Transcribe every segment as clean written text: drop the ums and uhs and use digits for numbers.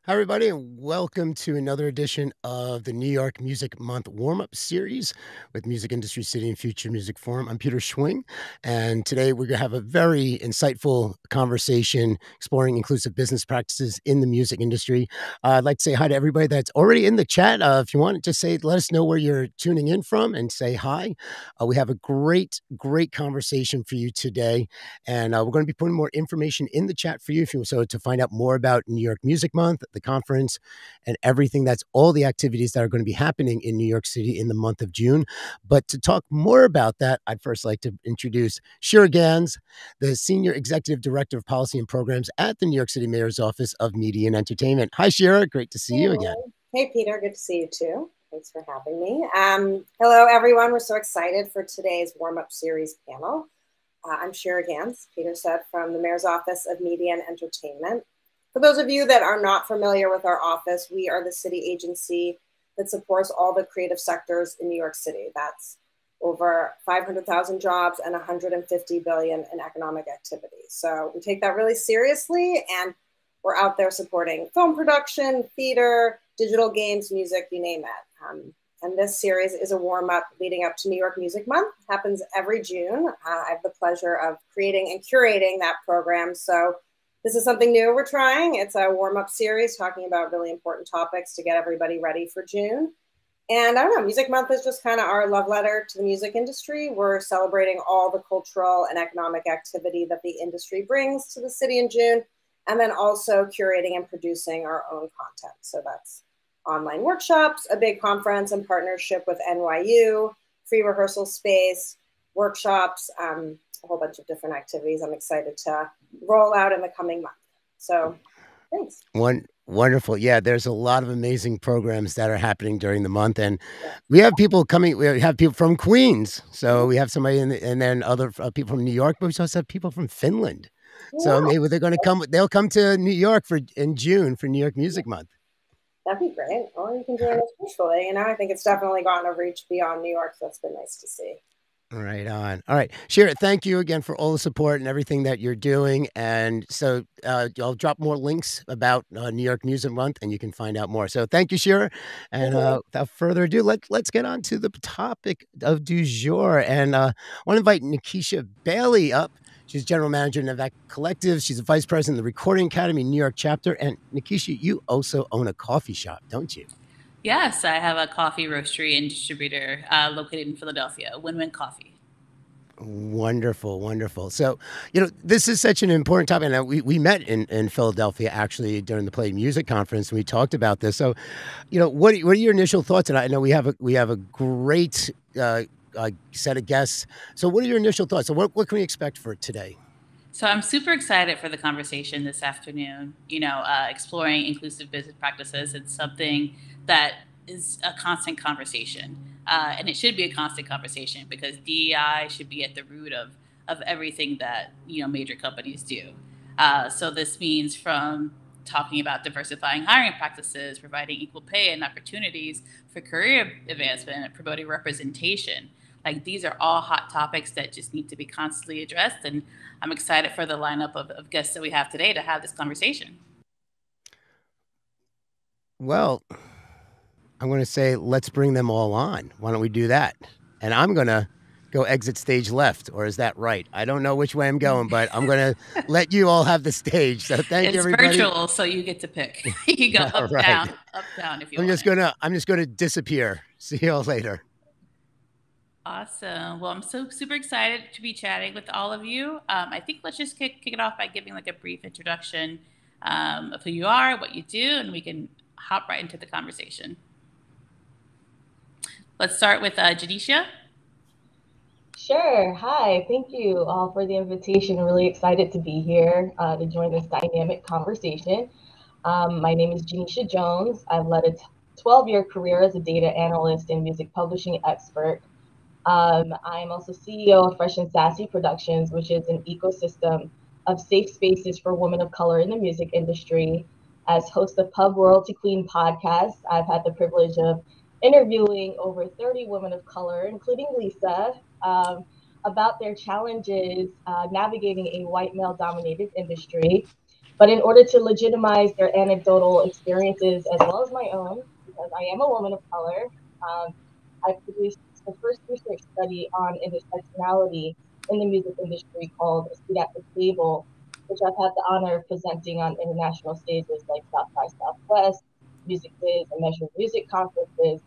Hi, everybody, and welcome to another edition of the New York Music Month warm-up series with Music Industry City and Future Music Forum. I'm Peter Schwing, and today we're going to have a very insightful conversation exploring inclusive business practices in the music industry. I'd like to say hi to everybody that's already in the chat. If you want to just let us know where you're tuning in from and say hi. We have a great conversation for you today, and we're going to be putting more information in the chat for you if you so to find out more about New York Music Month, the conference, and everything that's all the activities that are going to be happening in New York City in the month of June. But to talk more about that, I'd first like to introduce Shira Gans, the Senior Executive Director of Policy and Programs at the New York City Mayor's Office of Media and Entertainment. Hi, Shira. Great to see Hey, you again. Hey, Peter. Good to see you too. Thanks for having me. Hello, everyone. We're so excited for today's warm-up series panel. I'm Shira Gans, Peter said, from the Mayor's Office of Media and Entertainment. For those of you that are not familiar with our office, we are the city agency that supports all the creative sectors in New York City. That's over 500,000 jobs and 150 billion in economic activity. So we take that really seriously, and we're out there supporting film production, theater, digital games, music, you name it. And this series is a warm-up leading up to New York Music Month. It happens every June. I have the pleasure of creating and curating that program. So this is something new we're trying. It's a warm-up series talking about really important topics to get everybody ready for June. And I don't know, Music Month is just kind of our love letter to the music industry. We're celebrating all the cultural and economic activity that the industry brings to the city in June, and then also curating and producing our own content. So that's online workshops, a big conference in partnership with NYU, free rehearsal space, workshops, a whole bunch of different activities I'm excited to roll out in the coming month. So thanks. Wonderful. Yeah, there's a lot of amazing programs that are happening during the month, and we have people coming. We have people from Queens, so we have somebody and then other people from New York, but we also have people from Finland. So maybe they're going to come. They'll come to New York in June for New York Music Month. That'd be great. Or you can join us virtually. You know, I think it's definitely gotten a reach beyond New York, so it's been nice to see. Right on. All right, Shira, thank you again for all the support and everything that you're doing. And so I'll drop more links about New York Music Month, and you can find out more. So thank you, Shira. And without further ado, let's get on to the topic of du jour. And I want to invite Nikisha Bailey up. She's general manager of Nvak Collective. She's a vice president of the Recording Academy New York chapter. And Nikisha, you also own a coffee shop, don't you? Yes, I have a coffee roastery and distributor located in Philadelphia, Win-Win Coffee. Wonderful. So, this is such an important topic. And we met in Philadelphia actually during the Play Music Conference, and we talked about this. So, what are your initial thoughts? And I know we have a great set of guests. So, what are your initial thoughts? So, what can we expect for today? So I'm super excited for the conversation this afternoon. Exploring inclusive business practices. It's something that is a constant conversation, and it should be a constant conversation because DEI should be at the root of everything that major companies do. So this means from talking about diversifying hiring practices, providing equal pay and opportunities for career advancement, and promoting representation. Like these are all hot topics that just need to be constantly addressed. And I'm excited for the lineup of guests that we have today to have this conversation. Well, I'm going to say, let's bring them all on. Why don't we do that? And I'm going to go exit stage left, or is that right? I don't know which way I'm going, but I'm going to let you all have the stage. So thank you, everybody. It's virtual, so you get to pick. You can go up, down if you want. I'm just gonna disappear. See you all later. Awesome. Well, I'm so super excited to be chatting with all of you. I think let's just kick it off by giving like a brief introduction of who you are, what you do, and we can hop right into the conversation. Let's start with Janisha. Sure. Hi. Thank you all for the invitation. Really excited to be here to join this dynamic conversation. My name is Janisha Jones. I've led a 12-year career as a data analyst and music publishing expert. I'm also CEO of Fresh and Sassy Productions, which is an ecosystem of safe spaces for women of color in the music industry. As host of Pub Royalty Queen podcast, I've had the privilege of interviewing over 30 women of color, including Lisa, about their challenges navigating a white male-dominated industry. But in order to legitimize their anecdotal experiences as well as my own, because I am a woman of color, I produced the first research study on intersectionality in the music industry called A Seat at the Table, which I've had the honor of presenting on international stages like South by Southwest, Music Biz, and Measure Music conferences.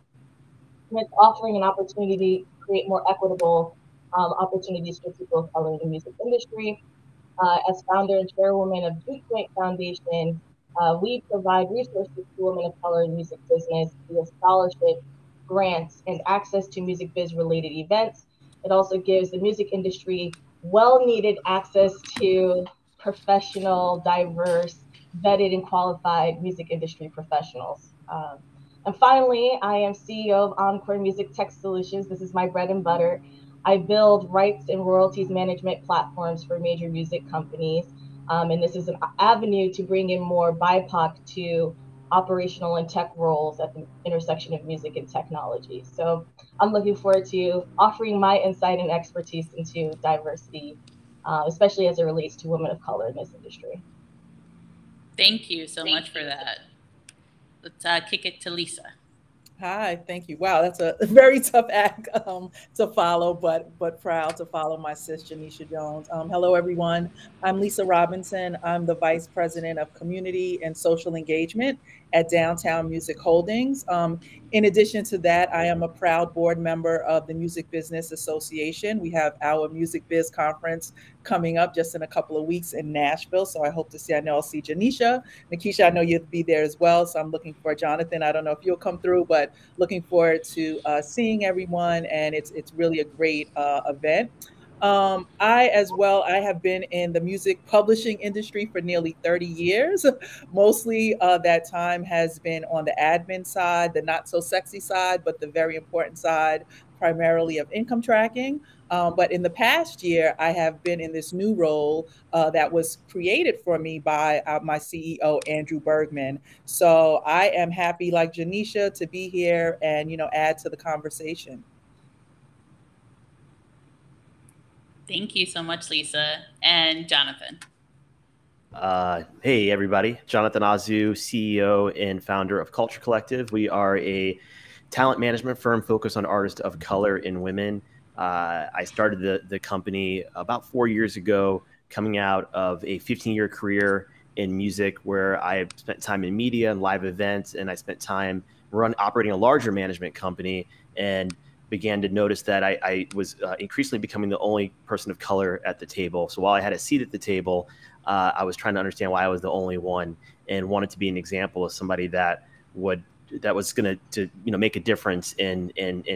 And it's offering an opportunity to create more equitable opportunities for people of color in the music industry. As founder and chairwoman of Viewpoint Foundation, we provide resources to women of color in music business via scholarship, grants, and access to music biz related events. It also gives the music industry well needed access to professional, diverse, vetted, and qualified music industry professionals. And finally, I am CEO of Encore Music Tech Solutions. This is my bread and butter. I build rights and royalties management platforms for major music companies. And this is an avenue to bring in more BIPOC to operational and tech roles at the intersection of music and technology. So I'm looking forward to offering my insight and expertise into diversity, especially as it relates to women of color in this industry. Thank you so much for that. Let's kick it to Lisa. Hi, thank you. Wow, that's a very tough act to follow, but proud to follow my sis, Janisha Jones. Hello, everyone. I'm Lisa Robinson. I'm the Vice President of Community and Social Engagement at Downtown Music Holdings. In addition to that, I am a proud board member of the Music Business Association. We have our Music Biz Conference coming up just in a couple of weeks in Nashville. So I hope to see, I know I'll see Janisha. Nikisha, I know you'll be there as well. So I'm looking for Jonathan. I don't know if you'll come through, but looking forward to seeing everyone. And it's really a great event. I have been in the music publishing industry for nearly 30 years. Mostly that time has been on the admin side, the not so sexy side, but the very important side, primarily of income tracking. But in the past year, I have been in this new role that was created for me by my CEO, Andrew Bergman. So I am happy, like Janisha, to be here and, add to the conversation. Thank you so much, Lisa. And Jonathan. Hey, everybody. Jonathan Azu, CEO and founder of Culture Collective. We are a talent management firm focused on artists of color and women. I started the company about 4 years ago, coming out of a 15-year career in music where I spent time in media and live events, and I spent time operating a larger management company, and began to notice that I was increasingly becoming the only person of color at the table. So while I had a seat at the table, I was trying to understand why I was the only one, and wanted to be an example of somebody that was going to make a difference and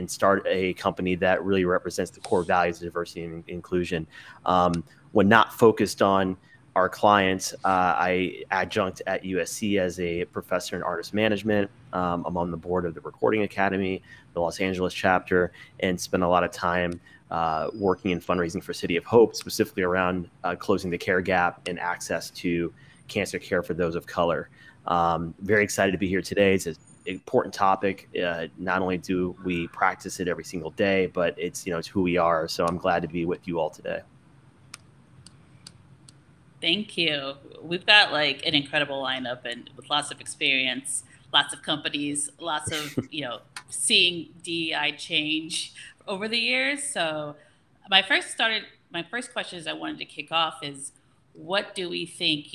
start a company that really represents the core values of diversity and inclusion. When not focused on our clients, I adjunct at USC as a professor in artist management. I'm on the board of the Recording Academy, the Los Angeles chapter, and spend a lot of time working in fundraising for City of Hope, specifically around closing the care gap and access to cancer care for those of color. Very excited to be here today. It's an important topic. Not only do we practice it every single day, but it's who we are. So I'm glad to be with you all today. Thank you. We've got like an incredible lineup and with lots of experience, lots of companies, lots of, seeing DEI change over the years. So my first questions I wanted to kick off is, what do we think,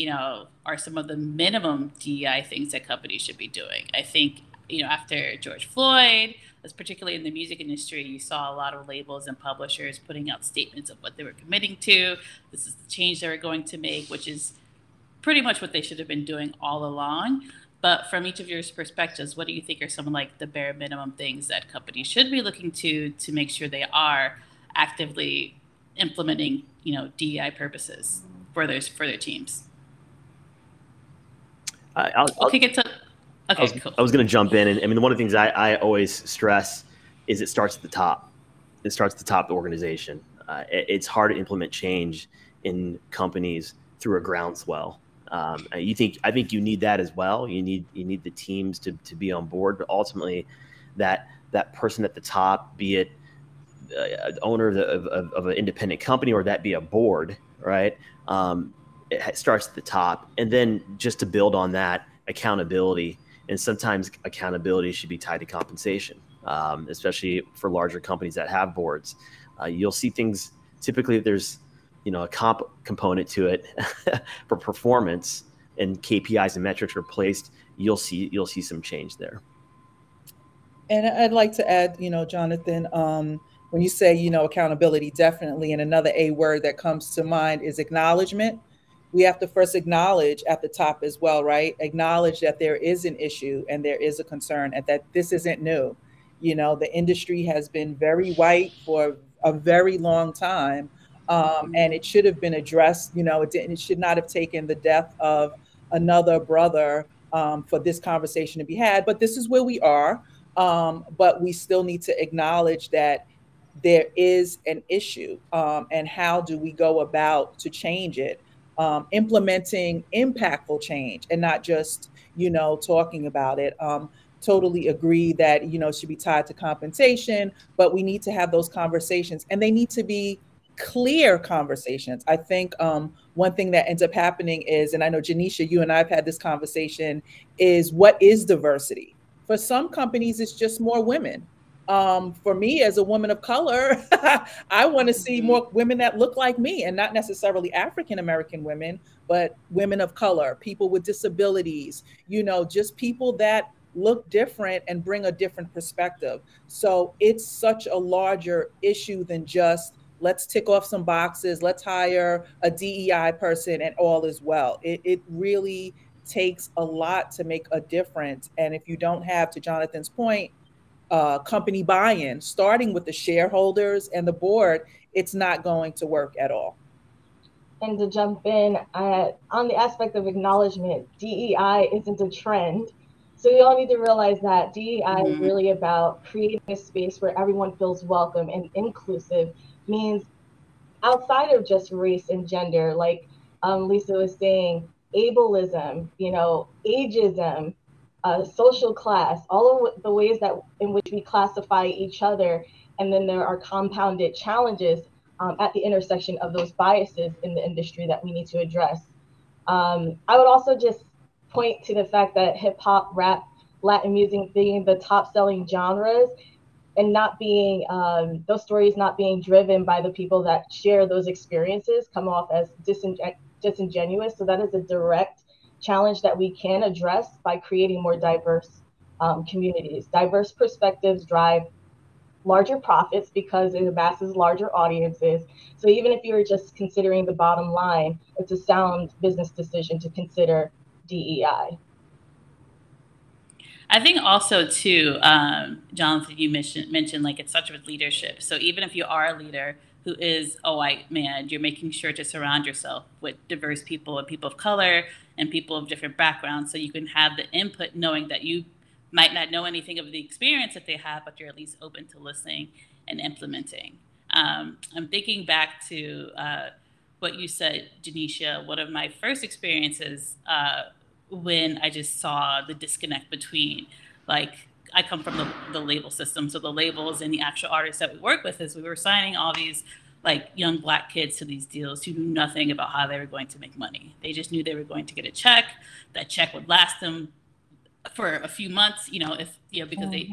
are some of the minimum DEI things that companies should be doing? I think, after George Floyd, particularly in the music industry, you saw a lot of labels and publishers putting out statements of what they were committing to. This is the change they were going to make, which is pretty much what they should have been doing all along. But from each of your perspectives, what do you think are some of the bare minimum things that companies should be looking to make sure they are actively implementing, DEI purposes for their teams? I'll kick it to. Okay, cool. I was going to jump in, and I mean, one of the things I always stress is it starts at the top. It starts at the top of the organization. It's hard to implement change in companies through a groundswell. I think you need that as well. You need the teams to be on board, but ultimately, that person at the top, be it owner of an independent company or that be a board, right? it starts at the top. And then just to build on that, accountability. And sometimes accountability should be tied to compensation, especially for larger companies that have boards. You'll see things, typically there's, a comp component to it for performance, and KPIs and metrics are placed. You'll see some change there. And I'd like to add, Jonathan, when you say, accountability, definitely. And another A word that comes to mind is acknowledgement. We have to first acknowledge at the top as well, right? Acknowledge that there is an issue and there is a concern and that this isn't new. The industry has been very white for a very long time. And it should have been addressed. It should not have taken the death of another brother for this conversation to be had. But this is where we are. But we still need to acknowledge that there is an issue, and how do we go about to change it? Implementing impactful change and not just, talking about it. Totally agree that, it should be tied to compensation, but we need to have those conversations, and they need to be clear conversations. I think one thing that ends up happening is, and I know, Janisha, you and I have had this conversation, is what is diversity? For some companies, it's just more women. For me, as a woman of color, I want to see more women that look like me, and not necessarily African-American women, but women of color, people with disabilities, just people that look different and bring a different perspective. So it's such a larger issue than just, let's tick off some boxes, let's hire a DEI person and all is well. It really takes a lot to make a difference. And if you don't have, to Jonathan's point, company buy-in, starting with the shareholders and the board, it's not going to work at all. And to jump in, on the aspect of acknowledgement, DEI isn't a trend. So we all need to realize that DEI is really about creating a space where everyone feels welcome, and inclusive means outside of just race and gender, like Lisa was saying, ableism, ageism, social class, all of the ways that in which we classify each other. And then there are compounded challenges at the intersection of those biases in the industry that we need to address. I would also just point to the fact that hip hop, rap, Latin music being the top selling genres, and not being, those stories not being driven by the people that share those experiences, come off as disingenuous. So that is a direct challenge that we can address by creating more diverse communities. Diverse perspectives drive larger profits because it amasses larger audiences. So even if you're just considering the bottom line, it's a sound business decision to consider DEI. I think also too, Jonathan, you mentioned like it's such with leadership. So even if you are a leader who is a white man, you're making sure to surround yourself with diverse people and people of color and people of different backgrounds, so you can have the input, knowing that you might not know anything of the experience that they have, but you're at least open to listening and implementing. I'm thinking back to what you said, Janisha. One of my first experiences when I just saw the disconnect between, like, I come from the label system. So the labels and the actual artists that we work with, is we were signing all these like young Black kids to these deals who knew nothing about how they were going to make money. They just knew they were going to get a check. That check would last them for a few months, because they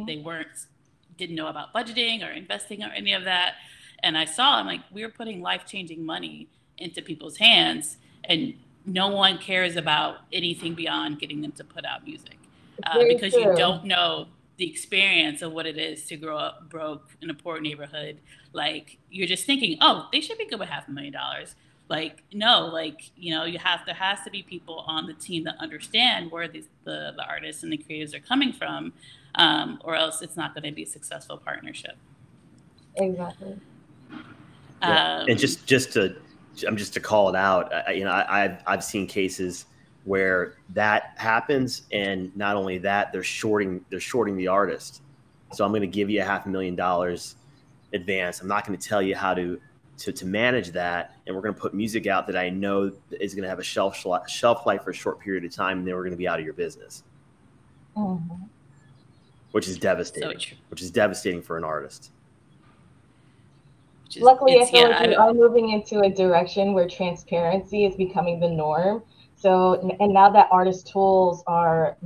didn't know about budgeting or investing or any of that. And I saw, I'm like, we were putting life-changing money into people's hands, and no one cares about anything beyond getting them to put out music, because you don't know the experience of what it is to grow up broke in a poor neighborhood. Like, you're just thinking, oh, they should be good with $500,000. Like, no, like, there has to be people on the team that understand where the artists and the creatives are coming from, or else it's not going to be a successful partnership. Exactly. And just to call it out, I've seen cases where that happens, and not only that, they're shorting the artist. So I'm going to give you $500,000 advance. I'm not going to tell you how to manage that, and we're going to put music out that I know is going to have a shelf life for a short period of time, and then we're going to be out of your business. Mm-hmm. Which is devastating. Which is devastating for an artist. Luckily, I feel like we are moving into a direction where transparency is becoming the norm. So, and now that artist tools are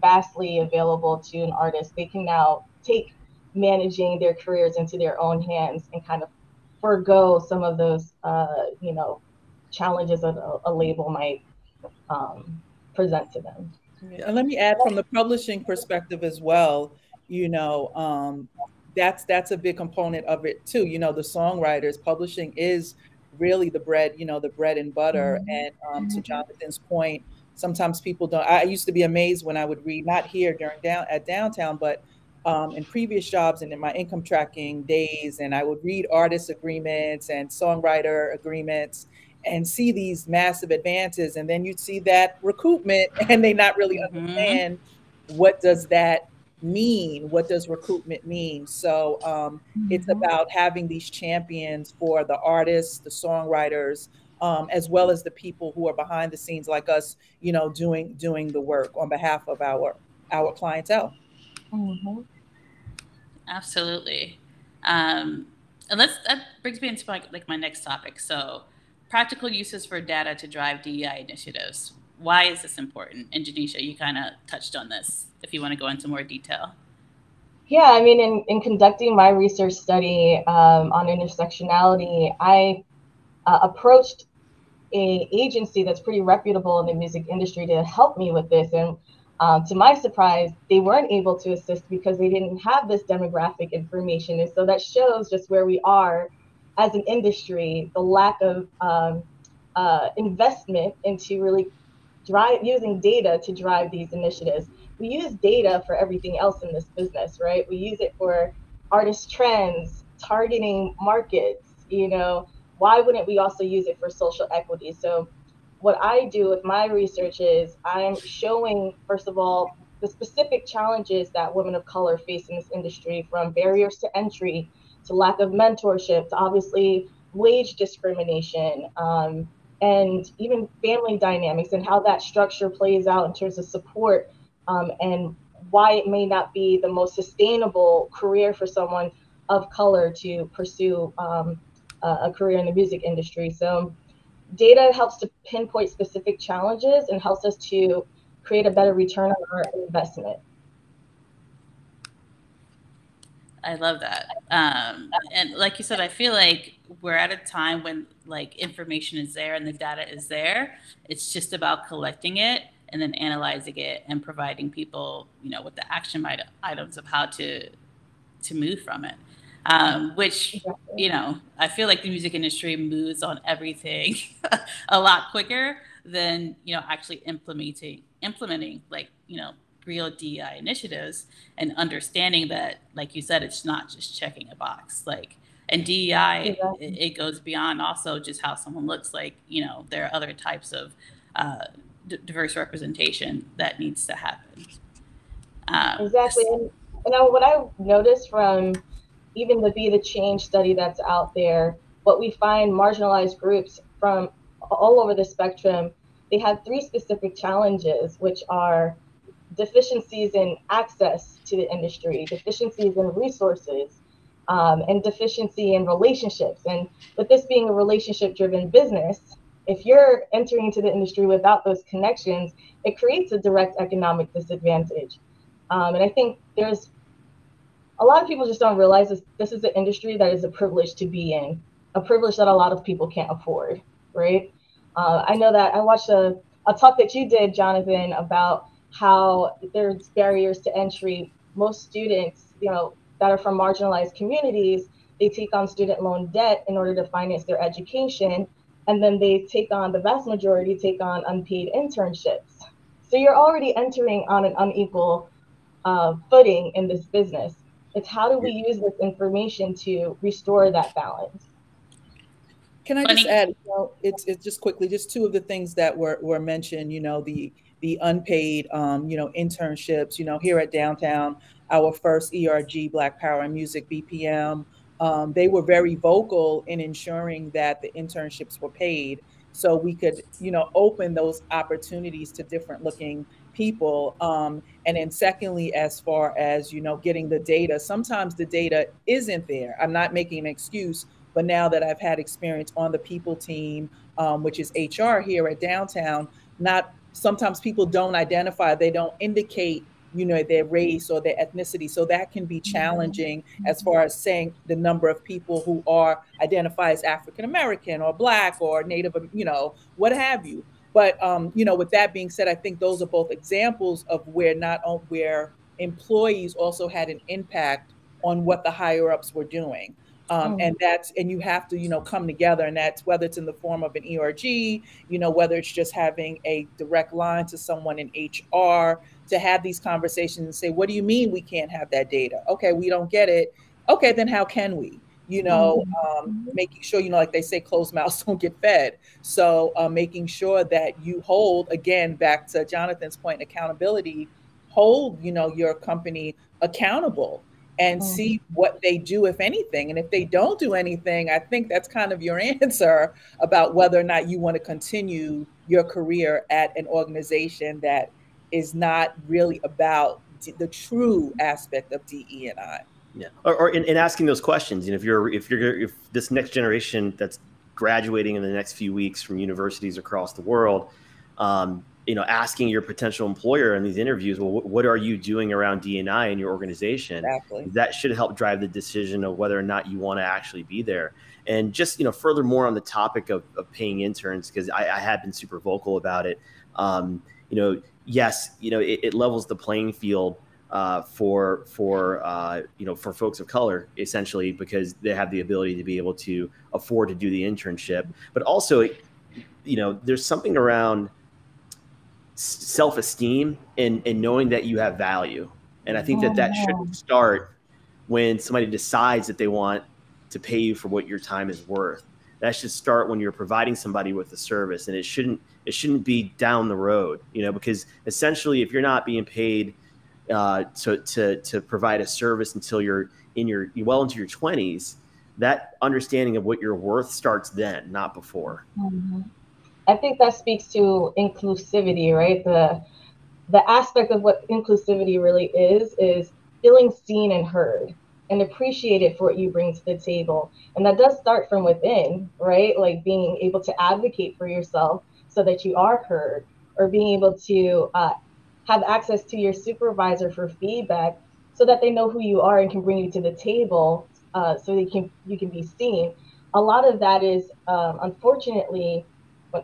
vastly available to an artist, they can now take managing their careers into their own hands and kind of forego some of those, challenges that a label might present to them. And let me add from the publishing perspective as well, that's a big component of it too. The songwriters, publishing is really the bread, the bread and butter. Mm-hmm. And to Jonathan's point, sometimes people don't. I used to be amazed when I would read, not here at downtown, but in previous jobs and in my income tracking days, and I would read artist agreements and songwriter agreements and see these massive advances, and then you'd see that recoupment and they not really understand what does that mean, what does recoupment mean. So it's about having these champions for the artists, the songwriters, as well as the people who are behind the scenes like us, doing the work on behalf of our clientele. Absolutely. And that brings me into my next topic. So practical uses for data to drive DEI initiatives. Why is this important? And Janisha, you kind of touched on this, if you want to go into more detail. Yeah, I mean, in conducting my research study on intersectionality, I approached an agency that's pretty reputable in the music industry to help me with this. And to my surprise, they weren't able to assist because they didn't have this demographic information. And so that shows just where we are as an industry, the lack of investment into really using data to drive these initiatives. We use data for everything else in this business, right? We use it for artist trends, targeting markets, why wouldn't we also use it for social equity? So what I do with my research is I'm showing, first of all, the specific challenges that women of color face in this industry, from barriers to entry to lack of mentorship to obviously wage discrimination, and even family dynamics and how that structure plays out in terms of support, and why it may not be the most sustainable career for someone of color to pursue a career in the music industry. So data helps to pinpoint specific challenges and helps us to create a better return on our investment. I love that. And like you said, I feel like we're at a time when information is there and the data is there. It's just about collecting it and then analyzing it and providing people, with the action items of how to move from it. Which, I feel like the music industry moves on everything a lot quicker than, actually implementing real DEI initiatives, and understanding that, like you said, it's not just checking a box. And DEI, it goes beyond also just how someone looks. There are other types of diverse representation that needs to happen. Exactly. And what I noticed from even the Be the Change study that's out there, what we find marginalized groups from all over the spectrum, they have 3 specific challenges, which are deficiencies in access to the industry, deficiencies in resources, and deficiency in relationships. And with this being a relationship-driven business, if you're entering into the industry without those connections, it creates a direct economic disadvantage. And I think there's a lot of people just don't realize this is an industry that is a privilege to be in, a privilege that a lot of people can't afford, right? I know that I watched a talk that you did, Jonathan, about how there's barriers to entry. Most students, that are from marginalized communities, they take on student loan debt in order to finance their education. And then the vast majority take on unpaid internships. So you're already entering on an unequal footing in this business. It's how do we use this information to restore that balance? Can I just add, it's just quickly, just 2 of the things that were mentioned, the unpaid, internships, here at downtown, our first ERG, Black Power and Music, BPM, they were very vocal in ensuring that the internships were paid so we could, open those opportunities to different looking people. And then secondly, as far as, getting the data, sometimes the data isn't there. I'm not making an excuse But now that I've had experience on the people team, which is HR here at Downtown, sometimes people don't identify, they don't indicate, their race or their ethnicity. So that can be challenging as far as saying the number of people who are identified as African American or Black or Native, what have you. But with that being said, I think those are both examples of where where employees also had an impact on what the higher ups were doing. And you have to, come together, and that's whether it's in the form of an ERG, whether it's just having a direct line to someone in HR to have these conversations and say, what do you mean we can't have that data? Okay, we don't get it. Okay, then how can we? Making sure, like they say, closed mouths don't get fed. So making sure that you hold, again, back to Jonathan's point, accountability, hold, your company accountable and see what they do, if anything. And if they don't do anything, I think that's kind of your answer about whether or not you want to continue your career at an organization that is not really about the true aspect of DE&I. Yeah, or in asking those questions, if this next generation that's graduating in the next few weeks from universities across the world, asking your potential employer in these interviews, well, what are you doing around D&I in your organization? Exactly. That should help drive the decision of whether or not you want to actually be there. And just, furthermore on the topic of paying interns, because I had been super vocal about it. Yes, it levels the playing field for folks of color, essentially, because they have the ability to be able to afford to do the internship. But also, there's something around self-esteem and knowing that you have value. And I think that should start when somebody decides that they want to pay you for what your time is worth. That should start when you're providing somebody with a service, and it shouldn't be down the road, because essentially if you're not being paid to provide a service until you're well into your 20s, that understanding of what you're worth starts then, not before. I think that speaks to inclusivity, right? The aspect of what inclusivity really is feeling seen and heard and appreciated for what you bring to the table. And that does start from within, right? Like being able to advocate for yourself so that you are heard, or being able to have access to your supervisor for feedback so that they know who you are and can bring you to the table so you can be seen. A lot of that is, unfortunately,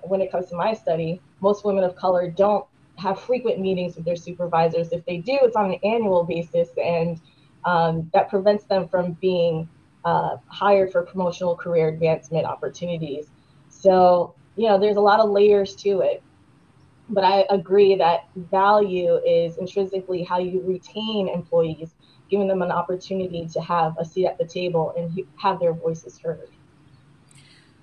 when it comes to my study, most women of color don't have frequent meetings with their supervisors. If they do, it's on an annual basis, and that prevents them from being hired for promotional career advancement opportunities. So, there's a lot of layers to it. But I agree that value is intrinsically how you retain employees, giving them an opportunity to have a seat at the table and have their voices heard.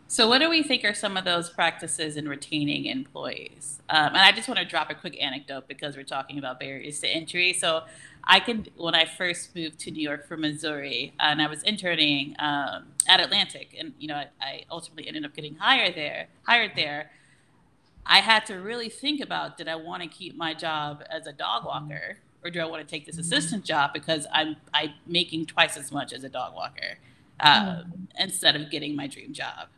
So what do we think are some of those practices in retaining employees? And I just want to drop a quick anecdote because we're talking about barriers to entry. So when I first moved to New York from Missouri, and I was interning at Atlantic, and I ultimately ended up getting hired there. I had to really think about, did I want to keep my job as a dog walker, or do I want to take this assistant job because I'm making twice as much as a dog walker instead of getting my dream job?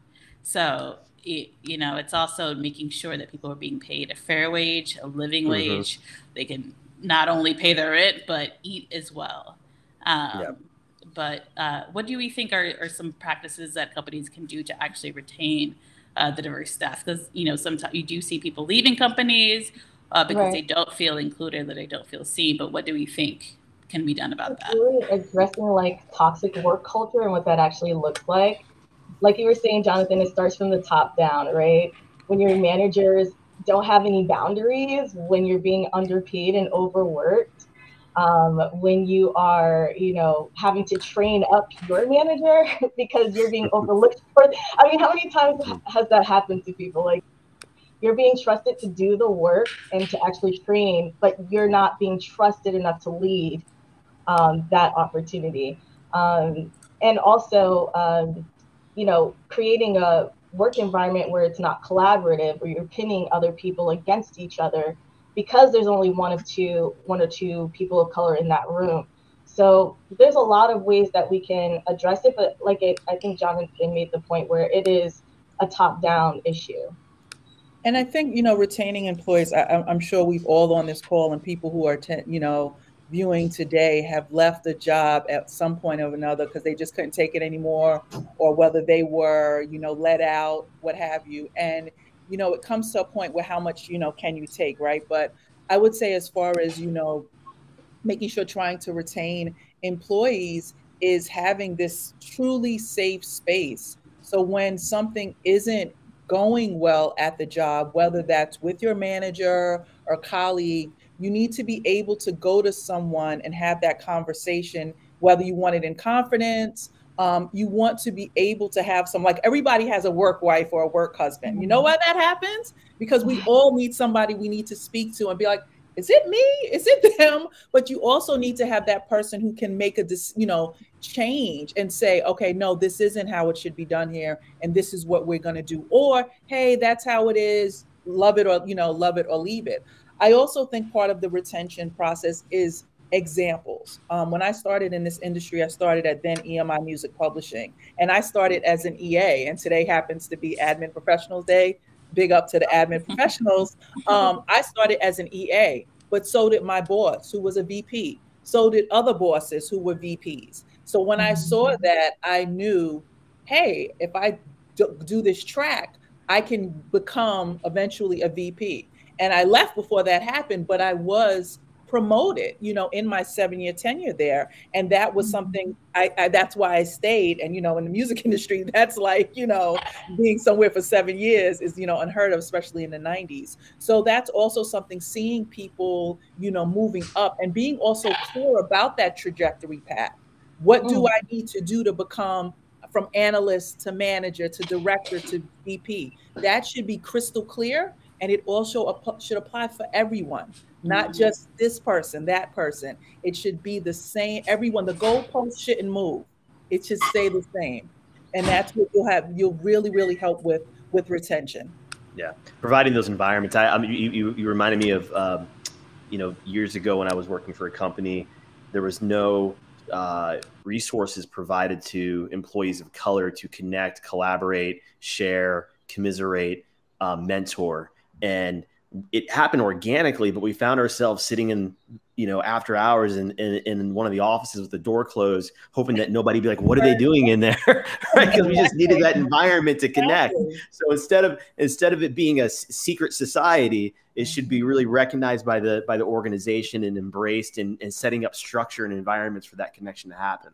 So, it's also making sure that people are being paid a fair wage, a living wage. They can not only pay their rent, but eat as well. But what do we think are some practices that companies can do to actually retain the diverse staff? Because, sometimes you do see people leaving companies because they don't feel included, that they don't feel seen. But what do we think can be done about that? Really addressing toxic work culture and what that actually looks like. Like you were saying, Jonathan, it starts from the top down, right? When your managers don't have any boundaries, when you're being underpaid and overworked, when you are, having to train up your manager because you're being overlooked. How many times has that happened to people? Like, you're being trusted to do the work and to actually train, but you're not being trusted enough to lead that opportunity. And also, creating a work environment where it's not collaborative, where you're pinning other people against each other because there's only one or two people of color in that room. So there's a lot of ways that we can address it, but I think Jonathan made the point where it is a top-down issue. And I think, you know, retaining employees, I'm sure we've all on this call, and people who are, viewing today have left a job at some point or another because they just couldn't take it anymore, or whether they were, let out, what have you. And, it comes to a point where how much, can you take, right? But I would say, as far as, making sure trying to retain employees is having this truly safe space. So when something isn't going well at the job, whether that's with your manager or colleague, you need to be able to go to someone and have that conversation, whether you want it in confidence. You want to be able to have some, like, everybody has a work wife or a work husband. You know why that happens? Because we all need somebody we need to speak to and be like, is it me? Is it them? But you also need to have that person who can make a, change and say, okay, no, this isn't how it should be done here, and this is what we're going to do. Or, hey, that's how it is. Love it or, love it or leave it. I also think part of the retention process is examples. When I started in this industry, I started at then EMI Music Publishing, and I started as an EA, and today happens to be Admin Professionals Day. Big up to the admin professionals. I started as an EA, but so did my boss, who was a VP. So did other bosses who were VPs. So when I saw that, I knew, hey, if I do this track, I can become eventually a VP. And I left before that happened, but I was promoted, in my 7-year tenure there. And that was something that's why I stayed. And, in the music industry, that's like, being somewhere for 7 years is, unheard of, especially in the 90s. So that's also something, seeing people, moving up and being also clear about that trajectory path. What do I need to do to become from analyst to manager to director to VP? That should be crystal clear. And it also should apply for everyone, not just this person, that person. It should be the same. Everyone, the goalpost shouldn't move. It should stay the same. And that's what you'll really, really help with retention. Yeah. Providing those environments. You reminded me of, years ago when I was working for a company, there was no resources provided to employees of color to connect, collaborate, share, commiserate, mentor. And it happened organically, but we found ourselves sitting in, after hours in one of the offices with the door closed, hoping that nobody would be like, what are they doing in there? Right? Because we just needed that environment to connect. So instead of it being a secret society, it should be really recognized by the organization and embraced, and setting up structure and environments for that connection to happen.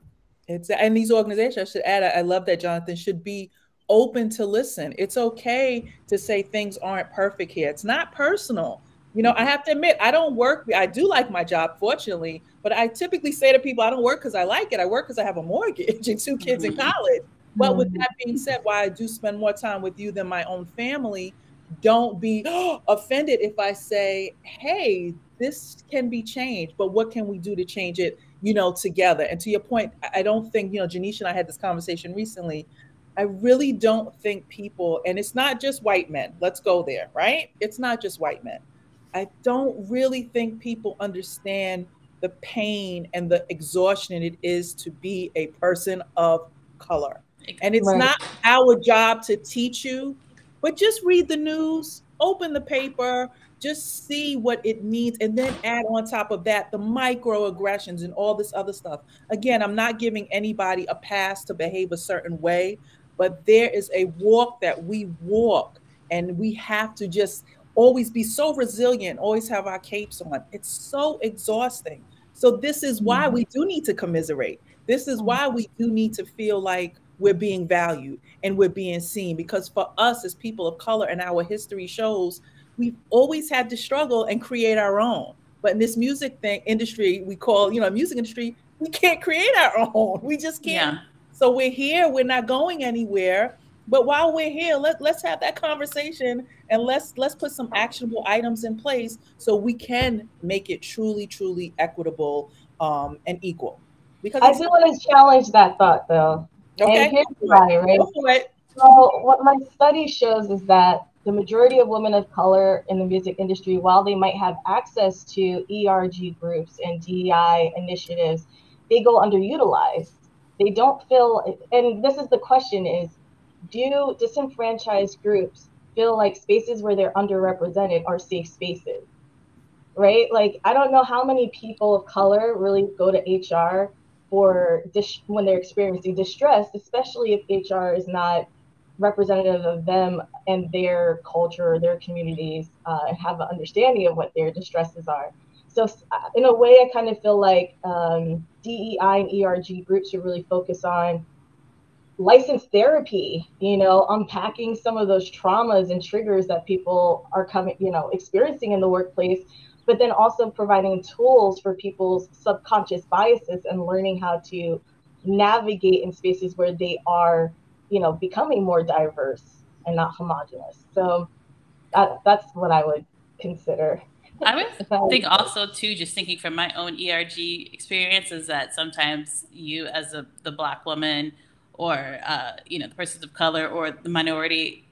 And these organizations, I should add, I love that, Jonathan, should be open to listen. It's okay to say things aren't perfect here. It's not personal. I have to admit, I don't work. I do like my job, fortunately, but I typically say to people, I don't work because I like it. I work because I have a mortgage and 2 kids in college. But with that being said, while I do spend more time with you than my own family, don't be offended if I say, hey, this can be changed, but what can we do to change it, together? And to your point, I don't think, Janisha and I had this conversation recently. I really don't think people, and it's not just white men, let's go there, right? It's not just white men. I don't really think people understand the pain and the exhaustion it is to be a person of color. And it's not our job to teach you, but just read the news, open the paper, just see what it means, and then add on top of that the microaggressions and all this other stuff. Again, I'm not giving anybody a pass to behave a certain way, but there is a walk that we walk, and we have to just always be so resilient, always have our capes on. It's so exhausting. So this is why we do need to commiserate. This is why we do need to feel like we're being valued and we're being seen, because for us as people of color, and our history shows, we've always had to struggle and create our own. But in this music industry, we call, music industry, we can't create our own. We just can't. Yeah. So we're here, we're not going anywhere. But while we're here, let's have that conversation, and let's put some actionable items in place so we can make it truly, truly equitable and equal. Because I do want to challenge that thought, though. Okay. And here's why, right? Go for it. So what my study shows is that the majority of women of color in the music industry, while they might have access to ERG groups and DEI initiatives, they go underutilized. They don't feel, and this is the question is, do disenfranchised groups feel like spaces where they're underrepresented are safe spaces, right? Like, I don't know how many people of color really go to HR for when they're experiencing distress, especially if HR is not representative of them and their culture, their communities, and have an understanding of what their distresses are. So in a way, I kind of feel like DEI and ERG groups should really focus on licensed therapy, unpacking some of those traumas and triggers that people are experiencing in the workplace, but then also providing tools for people's subconscious biases and learning how to navigate in spaces where they are, becoming more diverse and not homogenous. So that's what I would consider. I would think also too, just thinking from my own ERG experience, is that sometimes you as the Black woman or the persons of color or the minority,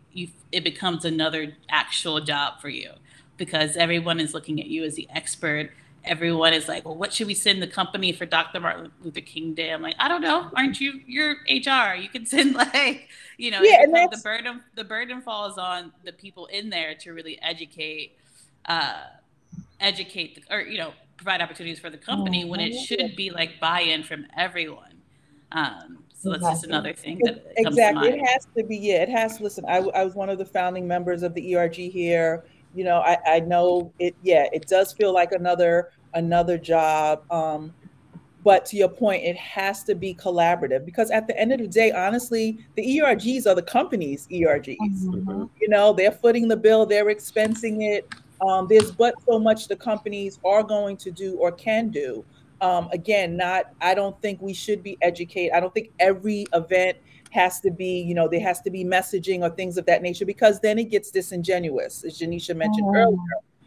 it becomes another actual job for you because everyone is looking at you as the expert. Everyone is like, well, what should we send the company for Dr. Martin Luther King Day? I'm like, I don't know. Aren't you? You're HR. You can send Yeah, and the burden falls on the people in there to really educate provide opportunities for the company when it should be like buy-in from everyone. So that's just another thing that comes to mind. It has to be. Yeah, it has to. Listen, I was one of the founding members of the ERG here. I know it. Yeah, it does feel like another job. But to your point, it has to be collaborative because at the end of the day, honestly, the ERGs are the company's ERGs. Mm-hmm. They're footing the bill, they're expensing it. There's but so much the companies are going to do or can do. Again, I don't think we should be educated. I don't think every event has to be, there has to be messaging or things of that nature because then it gets disingenuous, as Janisha mentioned earlier.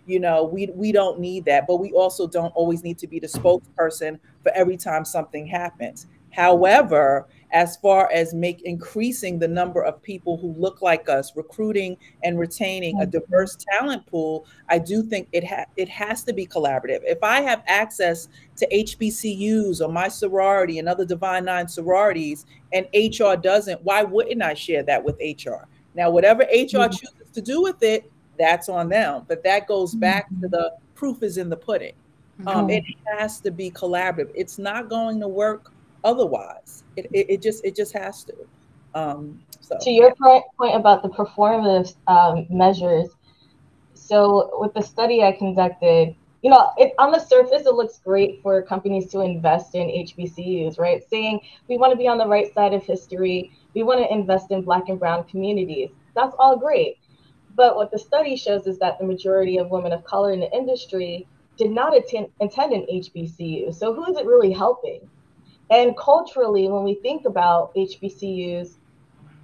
We don't need that, but we also don't always need to be the spokesperson for every time something happens. However, as far as increasing the number of people who look like us, recruiting and retaining a diverse talent pool, I do think it has to be collaborative. If I have access to HBCUs or my sorority and other Divine Nine sororities and HR doesn't, why wouldn't I share that with HR? Now, whatever HR chooses to do with it, that's on them. But that goes back to the proof is in the pudding. It has to be collaborative. It's not going to work otherwise. It just has to. To your point about the performative measures, so with the study I conducted, on the surface, it looks great for companies to invest in HBCUs, right? Saying we want to be on the right side of history. We want to invest in Black and Brown communities. That's all great. But what the study shows is that the majority of women of color in the industry did not attend an HBCU. So who is it really helping? And culturally, when we think about HBCUs,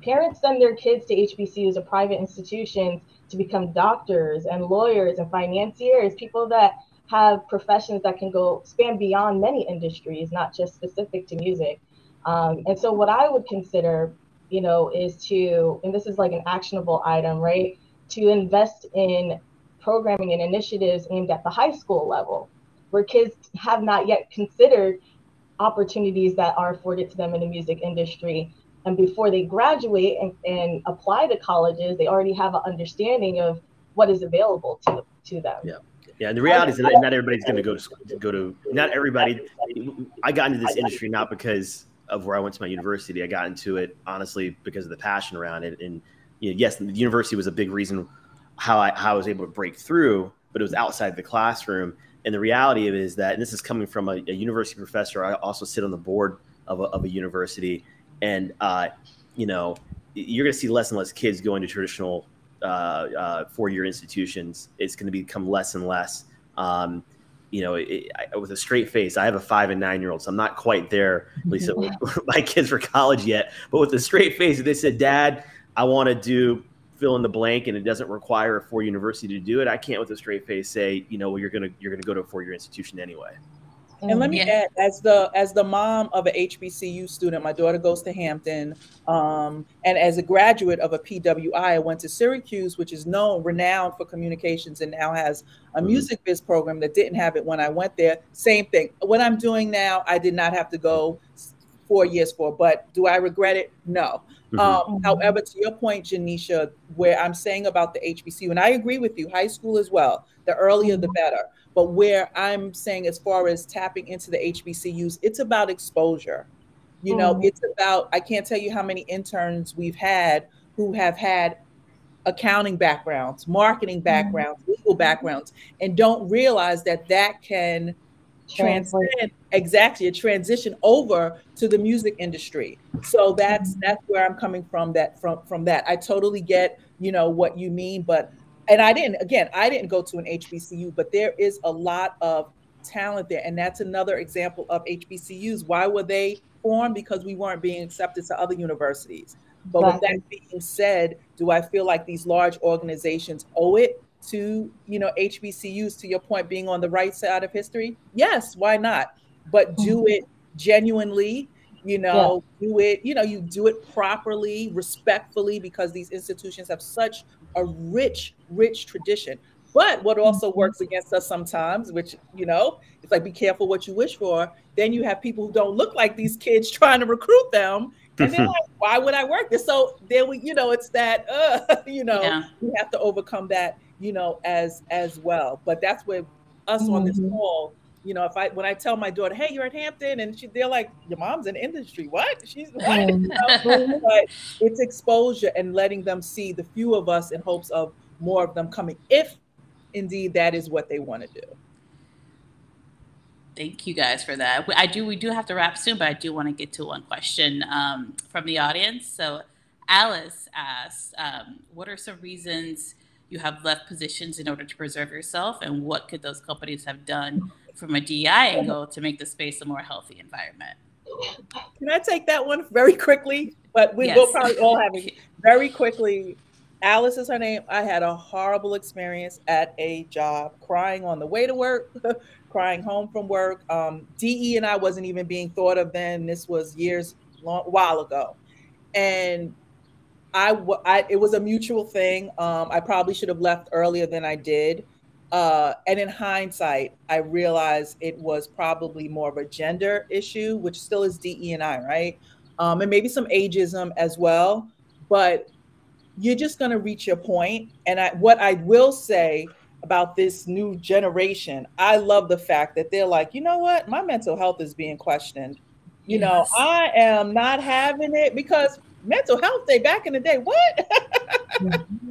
parents send their kids to HBCUs or private institutions to become doctors and lawyers and financiers, people that have professions that can span beyond many industries, not just specific to music. And so what I would consider, is and this is like an actionable item, right? To invest in programming and initiatives aimed at the high school level, where kids have not yet considered opportunities that are afforded to them in the music industry. And before they graduate and apply to colleges, they already have an understanding of what is available to them. Yeah, and the reality is that not everybody's going to go to. Not everybody. I got into this industry not because of where I went to my university. I got into it honestly because of the passion around it. And yes, the university was a big reason how I was able to break through, but it was outside the classroom. And the reality of it is that, and this is coming from a university professor. I also sit on the board of a university, and you're going to see less and less kids going to traditional four-year institutions. It's going to become less and less. With a straight face, I have a 5 and 9-year-old, so I'm not quite there, Lisa, with my kids for college yet. But with a straight face, if they said, "Dad, I want to do fill in the blank," and it doesn't require a 4-year university to do it, I can't with a straight face say, well, you're gonna go to a 4-year institution anyway. And let me add, as the mom of an HBCU student, my daughter goes to Hampton, and as a graduate of a PWI, I went to Syracuse, which is renowned for communications, and now has a music biz program that didn't have it when I went there. Same thing. What I'm doing now, I did not have to go 4 years for, but do I regret it? No. However, to your point, Janisha, where I'm saying about the HBCU, and I agree with you, high school as well, the earlier the better. But where I'm saying, as far as tapping into the HBCUs, it's about exposure. You know, it's about, I can't tell you how many interns we've had who have had accounting backgrounds, marketing backgrounds, legal backgrounds, and don't realize that that can transcend a transition over to the music industry. So that's where I'm coming from. From that, I totally get, you know, what you mean, but. And I didn't go to an HBCU, but there is a lot of talent there. And that's another example of HBCUs. Why were they formed? Because we weren't being accepted to other universities. But with that being said, do I feel like these large organizations owe it to, you know, HBCUs, to your point, being on the right side of history? Yes, why not? But do it genuinely. You know, do it, you know, you do it properly, respectfully, because these institutions have such a rich tradition. But what also works against us sometimes, which, you know, it's like, be careful what you wish for. Then you have people who don't look like these kids trying to recruit them. And they're like, why would I work this? So then we, you know, it's that, you know, we have to overcome that, you know, as well. But that's where us on this call, you know, when I tell my daughter, hey, you're at Hampton, and they're like, your mom's in industry. What? She's what? You know? But it's exposure and letting them see the few of us in hopes of more of them coming, if indeed that is what they want to do. Thank you guys for that. We do have to wrap soon, but I do want to get to one question from the audience. So Alice asks, what are some reasons you have left positions in order to preserve yourself, and what could those companies have done from a DEI angle to make the space a more healthy environment? Can I take that one very quickly? But we'll probably all have it very quickly. Alice is her name. I had a horrible experience at a job, crying on the way to work, crying home from work. DE and I wasn't even being thought of then. This was while ago. And it was a mutual thing. I probably should have left earlier than I did. And in hindsight, I realized it was probably more of a gender issue, which still is DE&I, right? And maybe some ageism as well. But you're just going to reach your point. And what I will say about this new generation, I love the fact that they're like, you know what? My mental health is being questioned. You know, I am not having it, because mental health day back in the day, what?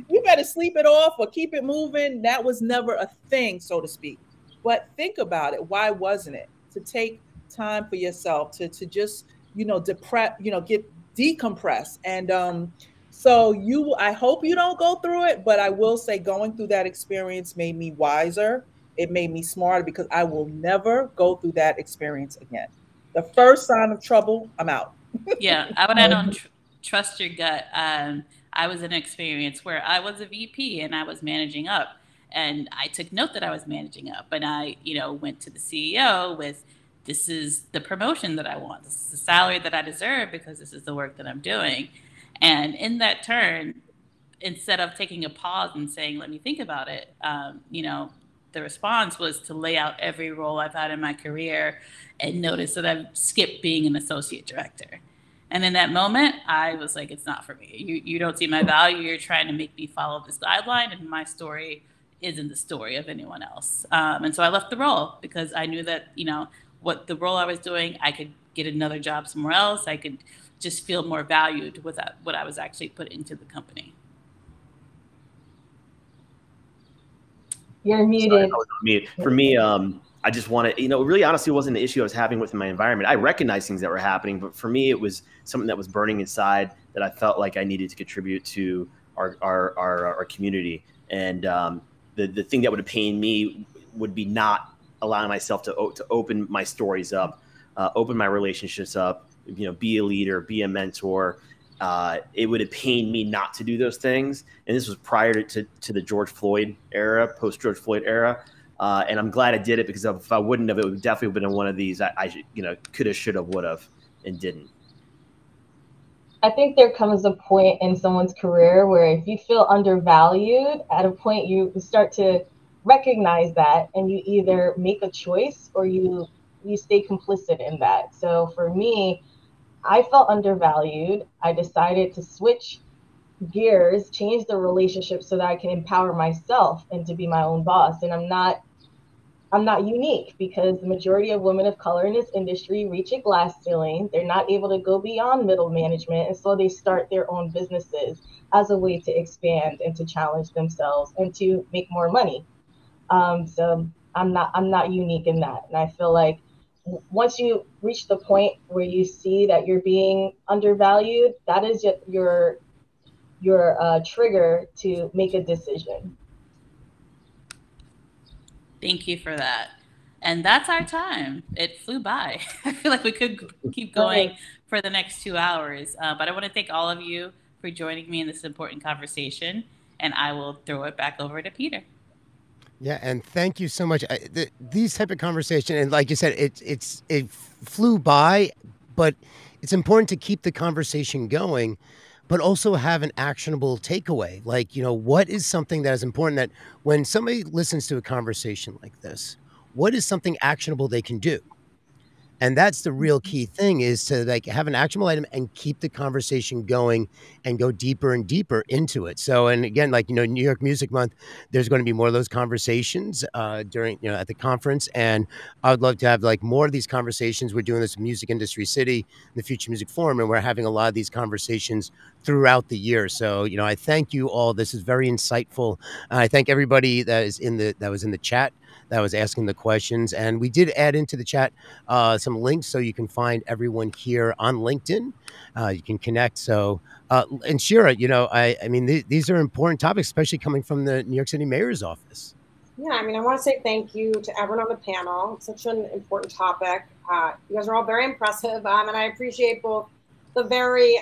You better sleep it off or keep it moving. That was never a thing, so to speak. But think about it. Why wasn't it? To take time for yourself, to just, you know, decompress. And so I hope you don't go through it, but I will say going through that experience made me wiser. It made me smarter, because I will never go through that experience again. The first sign of trouble, I'm out. Yeah, I would add on trust your gut. I was in an experience where I was a VP and I was managing up, and I took note that I was managing up, and I, you know, went to the CEO with, this is the promotion that I want. This is the salary that I deserve, because this is the work that I'm doing. And in that turn, instead of taking a pause and saying, let me think about it, you know, the response was to lay out every role I've had in my career and notice that I've skipped being an associate director. And in that moment, I was like, it's not for me. You don't see my value. You're trying to make me follow this guideline, and my story isn't the story of anyone else. And so I left the role, because I knew that, you know, what the role I was doing, I could get another job somewhere else. I could just feel more valued with what I was actually put into the company. You're muted. For me, I just wanted, you know, really honestly, it wasn't an issue I was having with my environment. I recognized things that were happening, but for me, it was something that was burning inside that I felt like I needed to contribute to our community. And the thing that would have pained me would be not allowing myself to open my stories up, open my relationships up, you know, be a leader, be a mentor. It would have pained me not to do those things. And this was prior to the George Floyd era, post George Floyd era. And I'm glad I did it, because if I wouldn't have, it would definitely have been one of these I could have, should have, would have, and didn't. I think there comes a point in someone's career where if you feel undervalued, at a point you start to recognize that, and you either make a choice or you stay complicit in that. So for me, I felt undervalued. I decided to switch gears, change the relationship so that I can empower myself and to be my own boss. And I'm not unique, because the majority of women of color in this industry reach a glass ceiling. They're not able to go beyond middle management. And so they start their own businesses as a way to expand and to challenge themselves and to make more money. So I'm not unique in that. And I feel like once you reach the point where you see that you're being undervalued, that is just your trigger to make a decision. Thank you for that. And that's our time. It flew by. I feel like we could keep going for the next 2 hours. But I want to thank all of you for joining me in this important conversation. And I will throw it back over to Peter. Yeah, and thank you so much. These type of conversation, and like you said, it flew by, but it's important to keep the conversation going, but also have an actionable takeaway. Like, what is something that is important that when somebody listens to a conversation like this, what is something actionable they can do? And that's the real key thing, is to like have an actionable item and keep the conversation going and go deeper and deeper into it. So, and again, like, New York Music Month, there's going to be more of those conversations during, at the conference. And I would love to have like more of these conversations. We're doing this Music Industry City, the Future Music Forum, and we're having a lot of these conversations throughout the year. So, I thank you all. This is very insightful. I thank everybody that was in the chat, that was asking the questions. And we did add into the chat some links so you can find everyone here on LinkedIn. You can connect. So, and Shira, I mean, these are important topics, especially coming from the New York City Mayor's office. Yeah, I mean, I want to say thank you to everyone on the panel. It's such an important topic. You guys are all very impressive, and I appreciate both the very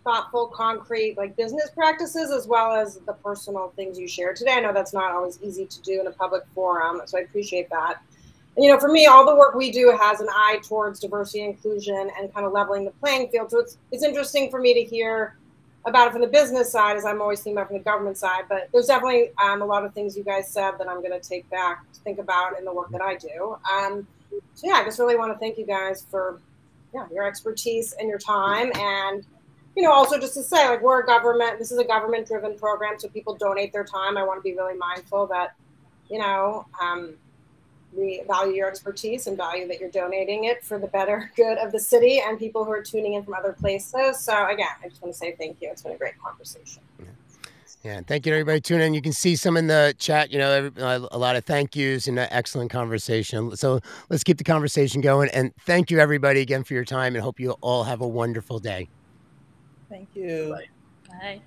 thoughtful, concrete, like business practices, as well as the personal things you shared today. I know that's not always easy to do in a public forum, so I appreciate that. And, for me, all the work we do has an eye towards diversity and inclusion and kind of leveling the playing field. So it's interesting for me to hear about it from the business side, as I'm always thinking about from the government side. But there's definitely a lot of things you guys said that I'm going to take back to think about in the work that I do. So, yeah, I just really want to thank you guys for your expertise and your time. And, also just to say, like, we're a government. This is a government-driven program, so people donate their time. I want to be really mindful that, we value your expertise and value that you're donating it for the better good of the city and people who are tuning in from other places. So again, I just want to say thank you. It's been a great conversation. Yeah, and thank you to everybody tuning in. You can see some in the chat, a lot of thank yous and an excellent conversation. So let's keep the conversation going. And thank you, everybody, again for your time, and hope you all have a wonderful day. Thank you. Bye. Bye.